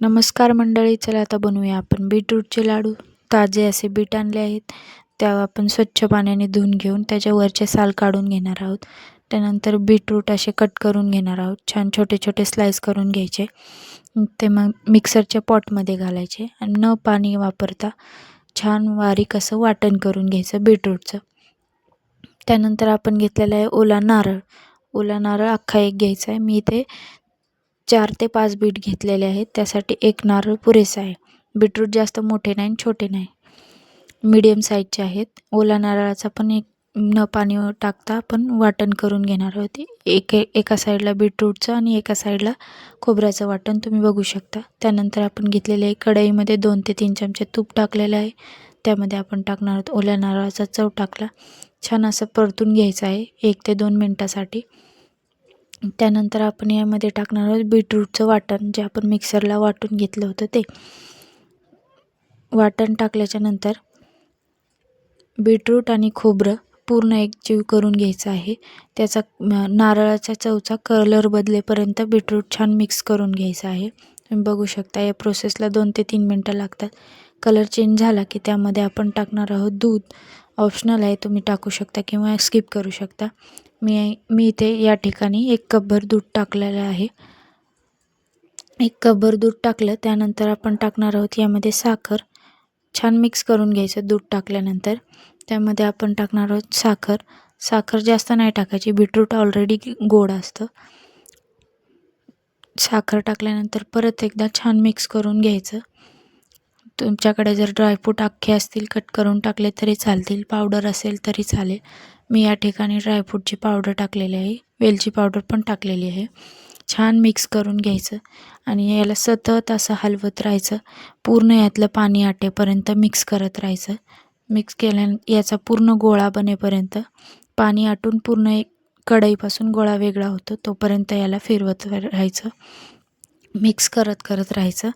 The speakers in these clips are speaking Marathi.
नमस्कार मंडळी, चला आता बनवूया आपण बीटरूटचे लाडू. ताजे असे बीट आणले आहेत, त्या आपण स्वच्छ पाण्याने धुवून घेऊन त्याच्या वरचे साल काढून घेणार आहोत. त्यानंतर बीटरूट असे कट करून घेणार आहोत, छान छोटे छोटे स्लाइस करून घ्यायचे. ते मग मिक्सरच्या पॉटमध्ये घालायचे आणि न पाणी वापरता छान बारीक असं वाटण करून घ्यायचं बीटरूटचं. त्यानंतर आपण घेतलेला आहे ओला नारळ. ओला नारळ अख्खा एक घ्यायचा आहे. मी इथे 4 ते 5 बीट घेतलेले आहेत, त्यासाठी एक नारळ पुरेसा आहे. बीटरूट जास्त मोठे नाही आणि छोटे नाही, मीडियम साईजचे आहेत. ओला नारळाचा पण न पाणी टाकता आपण वाटण करून घेणार आहोत. एका साईडला बीटरूटचं आणि एका साईडला खोबऱ्याचं वाटण तुम्ही बघू शकता. त्यानंतर आपण घेतलेले कढईमध्ये 2 ते 3 चमचे तूप टाकलेलं आहे. त्यामध्ये आपण टाकणार आहोत ओल्या नारळाचा चव टाकला. छान असं परतून घ्यायचं आहे 1 ते 2 मिनटासाठी. त्यानंतर आपण यामध्ये टाकणार आहोत बीटरूटचं वाटण, जे आपण मिक्सरला वाटून घेतलं होतं ते. वाटण टाकल्याच्या नंतर बीटरूट आणि खोबरं पूर्ण एकजीव करून घ्यायचं आहे. त्याचा नारळाच्या चवचा कलर बदलेपर्यंत बीटरूट छान मिक्स करून घ्यायचं आहे. तुम्ही बघू शकता या प्रोसेसला 2 ते 3 मिनटं लागतात. कलर चेंज झाला की त्यामध्ये आपण टाकणार आहोत दूध. ऑप्शनल आहे, तुम्ही टाकू शकता किंवा स्किप करू शकता. मी इथे या ठिकाणी 1 कपभर दूध टाकलेलं आहे. 1 कपभर दूध टाकलं. त्यानंतर आपण टाकणार आहोत यामध्ये साखर. छान मिक्स करून घ्यायचं दूध टाकल्यानंतर. त्यामध्ये आपण टाकणार आहोत साखर. साखर जास्त नाही टाकायची, बीटरूट ऑलरेडी गोड असतं. साखर टाकल्यानंतर परत एकदा छान मिक्स करून घ्यायचं. तुमच्याकडे जर ड्रायफ्रूट अख्खे असतील कट करून टाकले तरी चालतील, पावडर असेल तरी चालेल. मी या ठिकाणी ड्रायफ्रूटची पावडर टाकलेली आहे, वेलची पावडर पण टाकलेली आहे. छान मिक्स करून घ्यायचं आणि याला सतत असं हलवत राहायचं. पूर्ण यातलं पाणी आटेपर्यंत मिक्स करत राहायचं. मिक्स याचा पूर्ण गोळा बनेपर्यंत, पाणी आटून पूर्ण एक कढईपासून गोळा वेगळा होतो तोपर्यंत याला फिरवत राहायचं, मिक्स करत राहायचं.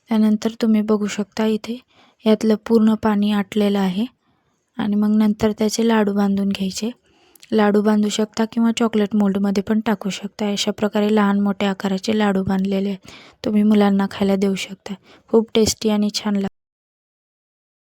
त्यानंतर तुम्ही बघू शकता इथे यातलं पूर्ण पाणी आटलेलं आहे. आणि मग नंतर त्याचे लाडू बांधून घ्यायचे. लाडू बांधू शकता किंवा चॉकलेट मोल्डमध्ये पण टाकू शकता. अशा प्रकारे लहान मोठ्या आकाराचे लाडू बांधलेले आहेत, तुम्ही मुलांना खायला देऊ शकता. खूप टेस्टी आणि छान